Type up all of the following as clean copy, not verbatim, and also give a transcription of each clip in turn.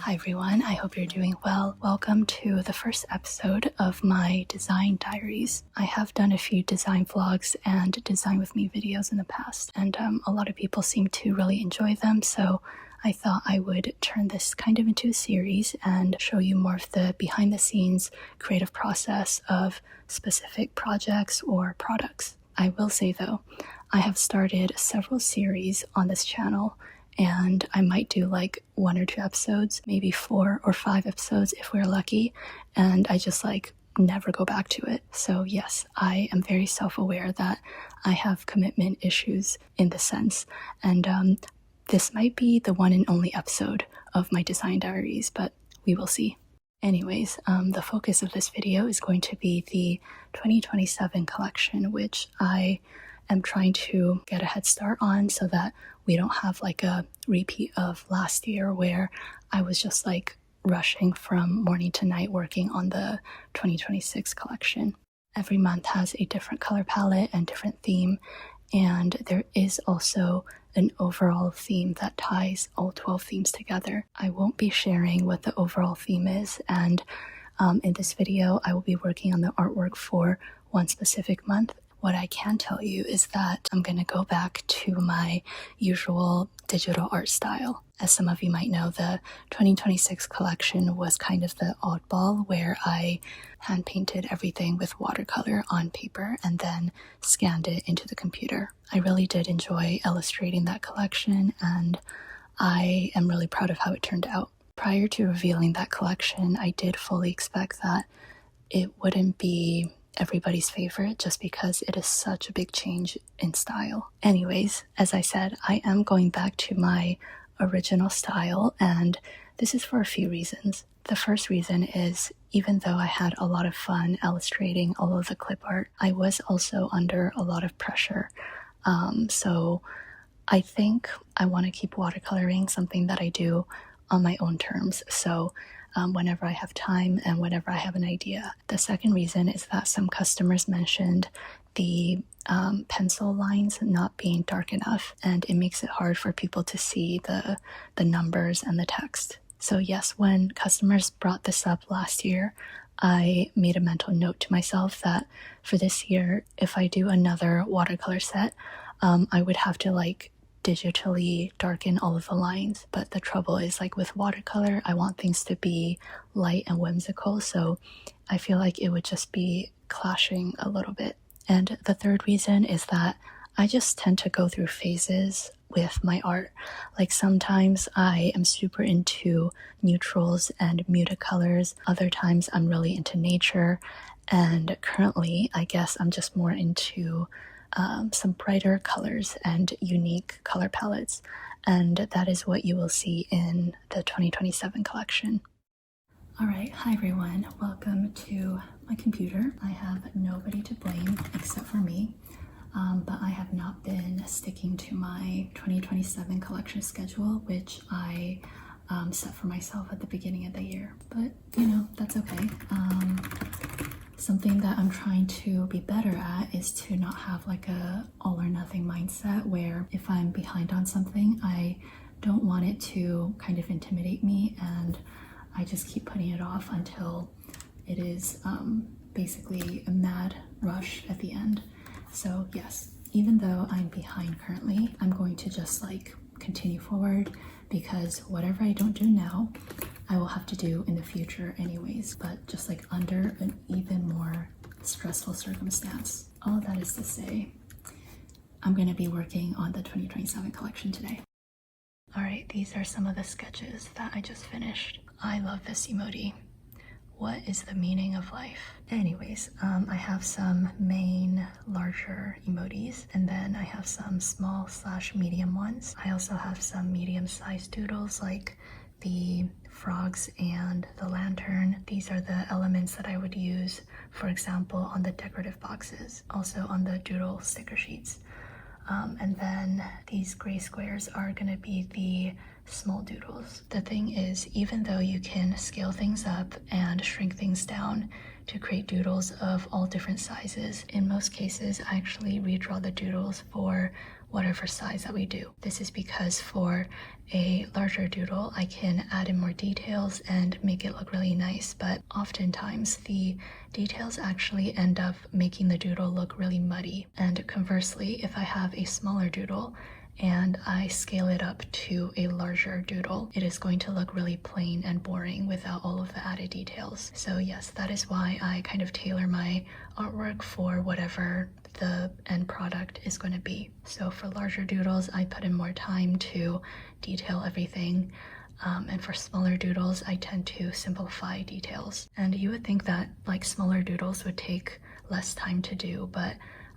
Hi everyone, I hope you're doing well. Welcome to the first episode of my design diaries. I have done a few design vlogs and design with me videos in the past, and a lot of people seem to really enjoy them, so I thought I would turn this kind of into a series and show you more of the behind the scenes creative process of specific projects or products. I will say though, I have started several series on this channel, and I might do like 1 or 2 episodes, maybe 4 or 5 episodes if we're lucky, and I just never go back to it. So yes, I am very self-aware that I have commitment issues in this sense, and this might be the one and only episode of my design diaries, but we will see. Anyways, the focus of this video is going to be the 2027 collection, which I am trying to get a head start on so that we don't have like a repeat of last year where I was just rushing from morning to night working on the 2026 collection. Every month has a different color palette and different theme, and there is also an overall theme that ties all 12 themes together. I won't be sharing what the overall theme is, and in this video I will be working on the artwork for one specific month. What I can tell you is that I'm going to go back to my usual digital art style. As some of you might know, the 2026 collection was kind of the oddball where I hand painted everything with watercolor on paper and then scanned it into the computer. I really did enjoy illustrating that collection, and I am really proud of how it turned out. Prior to revealing that collection, I did fully expect that it wouldn't be everybody's favorite just because it is such a big change in style. Anyways, as I said, I am going back to my original style, and this is for a few reasons. The first reason is, even though I had a lot of fun illustrating all of the clip art, I was also under a lot of pressure. So I think I want to keep watercoloring something that I do on my own terms. So whenever I have time and whenever I have an idea. The second reason is that some customers mentioned the pencil lines not being dark enough, and it makes it hard for people to see the numbers and the text. So yes, when customers brought this up last year, I made a mental note to myself that for this year, if I do another watercolor set, I would have to digitally darken all of the lines. But the trouble is, with watercolor, I want things to be light and whimsical, so I feel like it would just be clashing a little bit. And the third reason is that I just tend to go through phases with my art. Sometimes I am super into neutrals and muted colors, other times I'm really into nature, and currently I guess I'm just more into some brighter colors and unique color palettes, and that is what you will see in the 2027 collection. Alright, hi everyone, welcome to my computer. I have nobody to blame except for me, but I have not been sticking to my 2027 collection schedule, which I set for myself at the beginning of the year, but that's okay. Something that I'm trying to be better at is to not have a all or nothing mindset where if I'm behind on something, I don't want it to kind of intimidate me, and I just keep putting it off until it is basically a mad rush at the end. So yes, even though I'm behind currently, I'm going to just continue forward, because whatever I don't do now, I will have to do in the future anyways, but just under an even more stressful circumstance. All that is to say, I'm going to be working on the 2027 collection today. Alright, these are some of the sketches that I just finished. I love this emoji. What is the meaning of life? Anyways, I have some main larger emojis, and then I have some small/medium ones. I also have some medium-sized doodles like the frogs and the lantern. These are the elements that I would use, for example, on the decorative boxes, also on the doodle sticker sheets. And then these gray squares are gonna be the small doodles. The thing is, even though you can scale things up and shrink things down to create doodles of all different sizes, in most cases I actually redraw the doodles for whatever size that we do. This is because for a larger doodle, I can add in more details and make it look really nice, but oftentimes the details actually end up making the doodle look really muddy. And conversely, if I have a smaller doodle and I scale it up to a larger doodle, it is going to look really plain and boring without all of the added details. So yes, that is why I kind of tailor my artwork for whatever the end product is going to be. So for larger doodles, I put in more time to detail everything. And for smaller doodles, I tend to simplify details. And you would think that like smaller doodles would take less time to do, but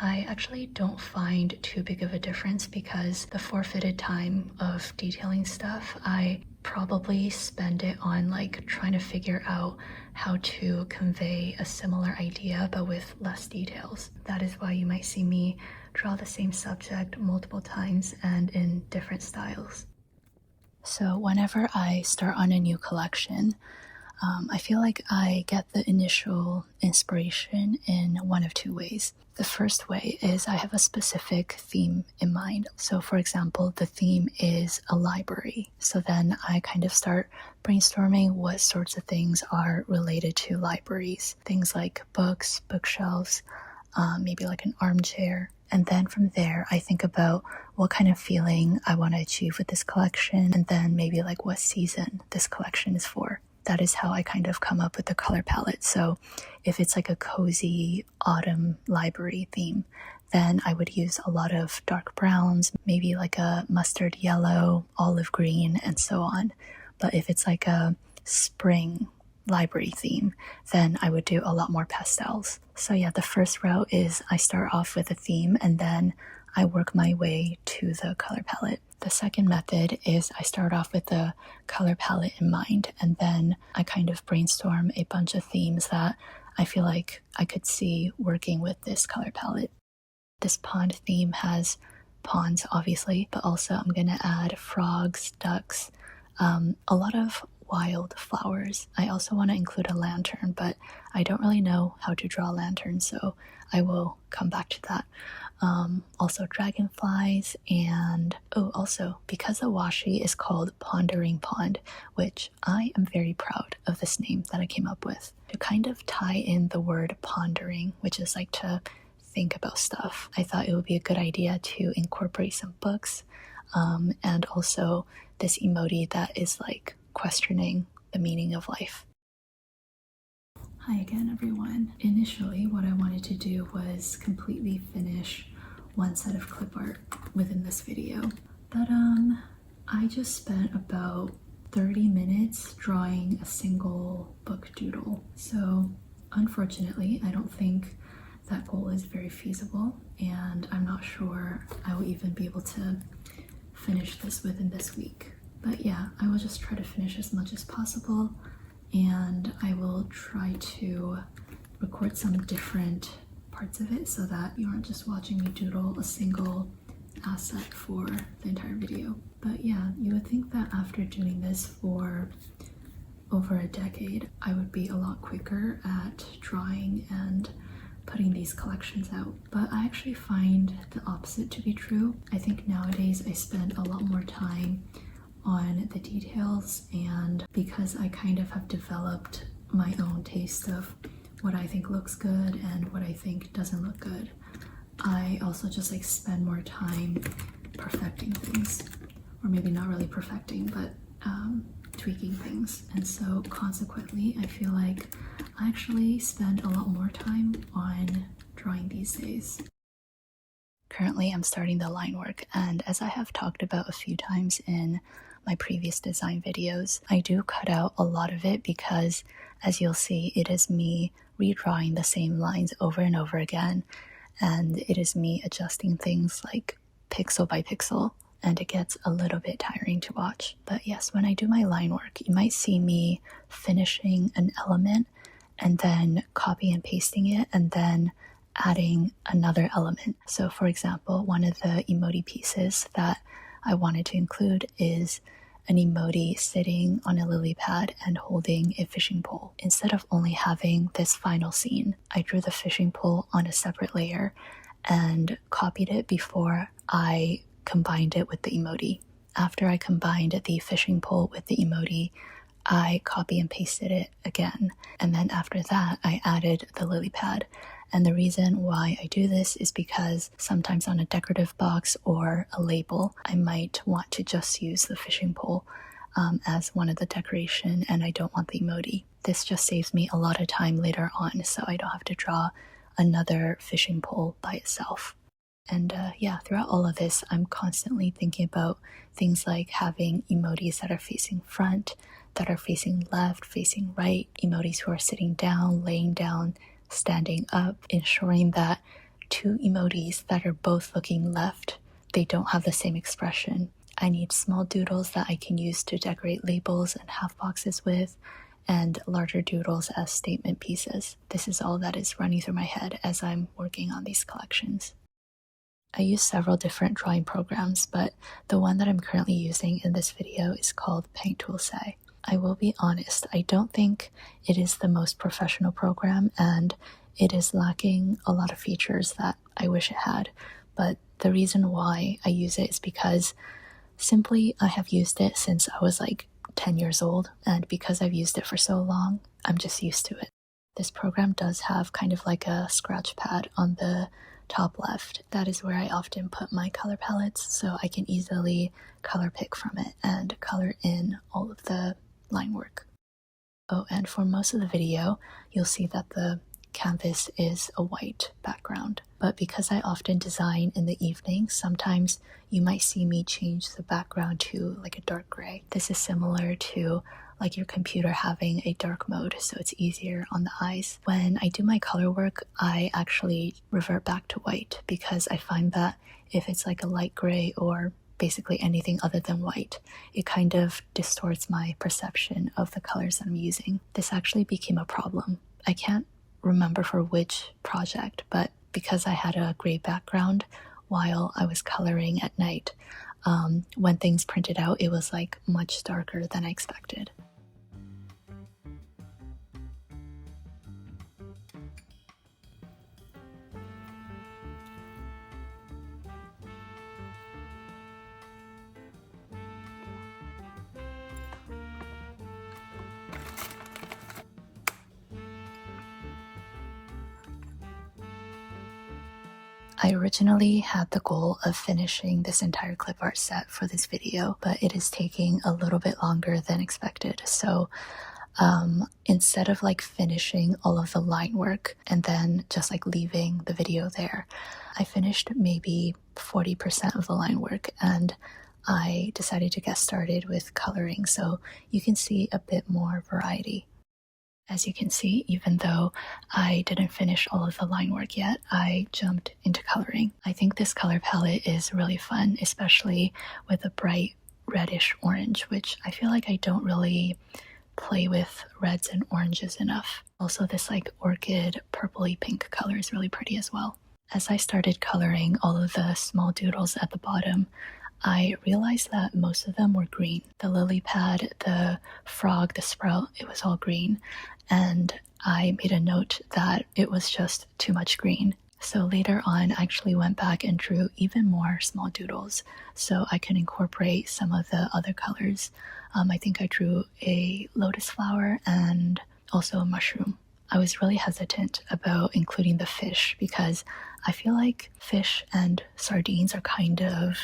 I actually don't find too big of a difference because the forfeited time of detailing stuff, I probably spend it on like trying to figure out how to convey a similar idea but with less details. That is why you might see me draw the same subject multiple times and in different styles. So whenever I start on a new collection, I feel like I get the initial inspiration in one of two ways. The first way is I have a specific theme in mind. So for example, the theme is a library. So then I kind of start brainstorming what sorts of things are related to libraries. Things like books, bookshelves, maybe like an armchair. And then from there, I think about what kind of feeling I want to achieve with this collection, and then maybe like what season this collection is for. That is how I kind of come up with the color palette. So if it's like a cozy autumn library theme, then I would use a lot of dark browns, maybe like a mustard yellow, olive green, and so on. But if it's like a spring library theme, then I would do a lot more pastels. So yeah, the first route is I start off with a theme and then I work my way to the color palette. The second method is I start off with the color palette in mind, and then I kind of brainstorm a bunch of themes that I feel like I could see working with this color palette. This pond theme has ponds, obviously, but also I'm gonna add frogs, ducks, a lot of wild flowers. I also want to include a lantern, but I don't really know how to draw a lantern, so I will come back to that. Also dragonflies, and also because the washi is called Pondering Pond, which I am very proud of this name that I came up with, to kind of tie in the word pondering, which is like to think about stuff. I thought it would be a good idea to incorporate some books, and also this emoji that is like questioning the meaning of life. Hi again, everyone. Initially, what I wanted to do was completely finish one set of clip art within this video, but I just spent about 30 minutes drawing a single book doodle. So unfortunately, I don't think that goal is very feasible, and I'm not sure I will even be able to finish this within this week. But yeah, I will just try to finish as much as possible, and I will try to record some different parts of it so that you aren't just watching me doodle a single asset for the entire video. But yeah, you would think that after doing this for over a decade, I would be a lot quicker at drawing and putting these collections out. But I actually find the opposite to be true. I think nowadays I spend a lot more time on the details, and because I kind of have developed my own taste of what I think looks good and what I think doesn't look good, I also just like spend more time perfecting things, or maybe not really perfecting, but tweaking things. And so consequently, I feel like I actually spend a lot more time on drawing these days. Currently, I'm starting the line work, and as I have talked about a few times in my previous design videos, I do cut out a lot of it because, as you'll see, it is me redrawing the same lines over and over again, and it is me adjusting things like pixel by pixel, and it gets a little bit tiring to watch. But yes, when I do my line work, you might see me finishing an element and then copy and pasting it and then adding another element. So for example, one of the emoji pieces that I wanted to include is an emoji sitting on a lily pad and holding a fishing pole. Instead of only having this final scene, I drew the fishing pole on a separate layer and copied it before I combined it with the emoji. After I combined the fishing pole with the emoji, I copy and pasted it again. And then after that, I added the lily pad. And the reason why I do this is because sometimes on a decorative box or a label, I might want to just use the fishing pole as one of the decoration, and I don't want the emoji. This just saves me a lot of time later on, so I don't have to draw another fishing pole by itself. And yeah, throughout all of this, I'm constantly thinking about things like having emojis that are facing front, that are facing left, facing right, emojis who are sitting down, laying down, standing up, ensuring that two emojis that are both looking left, they don't have the same expression. I need small doodles that I can use to decorate labels and half boxes with, and larger doodles as statement pieces. This is all that is running through my head as I'm working on these collections. I use several different drawing programs, but the one that I'm currently using in this video is called 괡ɪᴛဃ. I will be honest, I don't think it is the most professional program, and it is lacking a lot of features that I wish it had. But the reason why I use it is because simply I have used it since I was like 10 years old, and because I've used it for so long, I'm just used to it. This program does have kind of like a scratch pad on the top left. That is where I often put my color palettes, so I can easily color pick from it and color in all of the line work. Oh, and for most of the video, you'll see that the canvas is a white background. But because I often design in the evening, sometimes you might see me change the background to like a dark gray. This is similar to like your computer having a dark mode, so it's easier on the eyes. When I do my color work, I actually revert back to white because I find that if it's like a light gray or basically anything other than white, it kind of distorts my perception of the colors that I'm using. This actually became a problem. I can't remember for which project, but because I had a gray background while I was coloring at night, when things printed out, it was like much darker than I expected. I originally had the goal of finishing this entire clip art set for this video, but it is taking a little bit longer than expected. So instead of like finishing all of the line work and then just like leaving the video there, I finished maybe 40% of the line work and I decided to get started with coloring so you can see a bit more variety. As you can see, even though I didn't finish all of the line work yet, I jumped into coloring. I think this color palette is really fun, especially with a bright reddish orange, which I feel like I don't really play with reds and oranges enough. Also, this like orchid purpley pink color is really pretty as well. As I started coloring all of the small doodles at the bottom, I realized that most of them were green. The lily pad, the frog, the sprout, it was all green. And I made a note that it was just too much green. So later on, I actually went back and drew even more small doodles so I could incorporate some of the other colors. I think I drew a lotus flower and also a mushroom. I was really hesitant about including the fish because I feel like fish and sardines are kind of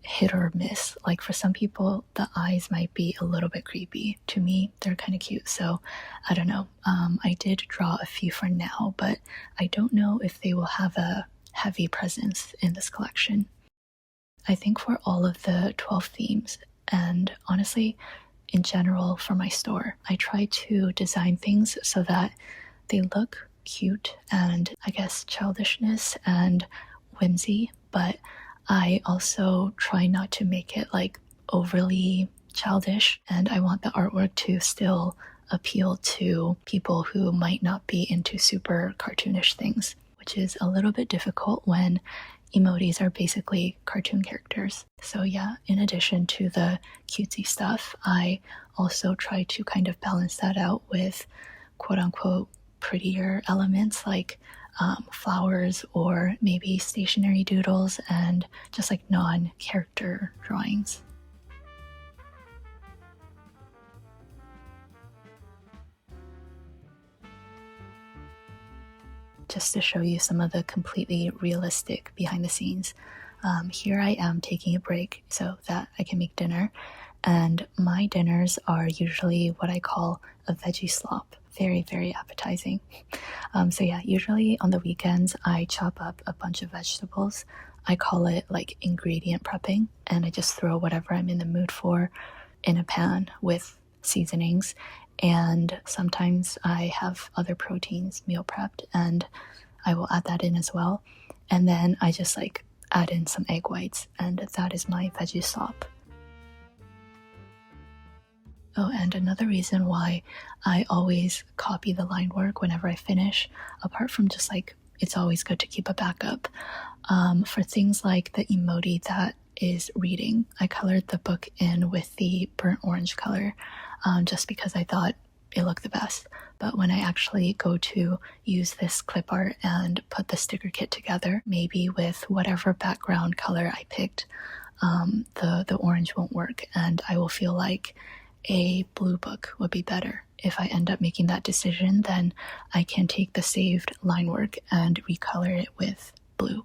hit or miss. Like for some people, the eyes might be a little bit creepy. To me, they're kind of cute, so I don't know. I did draw a few for now, but I don't know if they will have a heavy presence in this collection. I think for all of the 12 themes, and honestly, in general for my store, I try to design things so that they look cute and I guess childishness and whimsy, but I also try not to make it like overly childish, and I want the artwork to still appeal to people who might not be into super cartoonish things, which is a little bit difficult when emojis are basically cartoon characters. So yeah, in addition to the cutesy stuff, I also try to kind of balance that out with quote-unquote prettier elements like flowers or maybe stationary doodles and just like non-character drawings. Just to show you some of the completely realistic behind the scenes. Here I am taking a break so that I can make dinner, and my dinners are usually what I call a veggie slop. Very, very appetizing. So yeah, usually on the weekends I chop up a bunch of vegetables. I call it like ingredient prepping, and I just throw whatever I'm in the mood for in a pan with seasonings. And sometimes I have other proteins meal prepped and I will add that in as well. And then I just like add in some egg whites, and that is my veggie slop. Oh, and another reason why I always copy the line work whenever I finish, apart from just like it's always good to keep a backup, for things like the emoji that is reading, I colored the book in with the burnt orange color, just because I thought it looked the best. But when I actually go to use this clip art and put the sticker kit together, maybe with whatever background color I picked, the orange won't work, and I will feel like a blue book would be better. If I end up making that decision, then I can take the saved line work and recolor it with blue.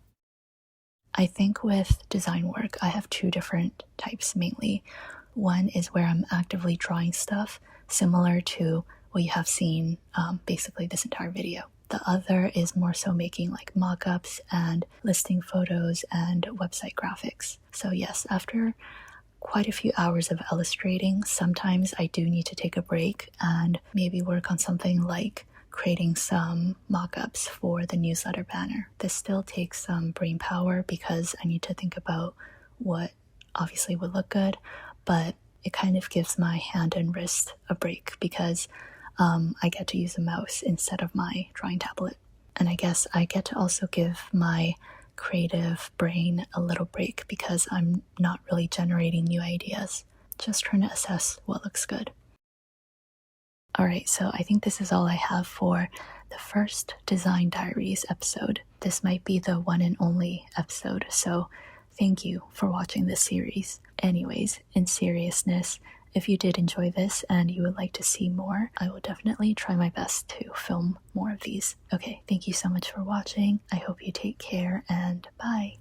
I think with design work, I have two different types mainly. One is where I'm actively drawing stuff, similar to what you have seen basically this entire video. The other is more so making like mock-ups and listing photos and website graphics. So yes, after quite a few hours of illustrating, sometimes I do need to take a break and maybe work on something like creating some mock-ups for the newsletter banner. This still takes some brain power because I need to think about what obviously would look good, but it kind of gives my hand and wrist a break because I get to use a mouse instead of my drawing tablet. And I guess I get to also give my creative brain a little break because I'm not really generating new ideas, just trying to assess what looks good. Alright, so I think this is all I have for the first Design Diaries episode. This might be the one and only episode, so thank you for watching this series. Anyways, in seriousness, if you did enjoy this and you would like to see more, I will definitely try my best to film more of these. Okay, thank you so much for watching. I hope you take care, and bye!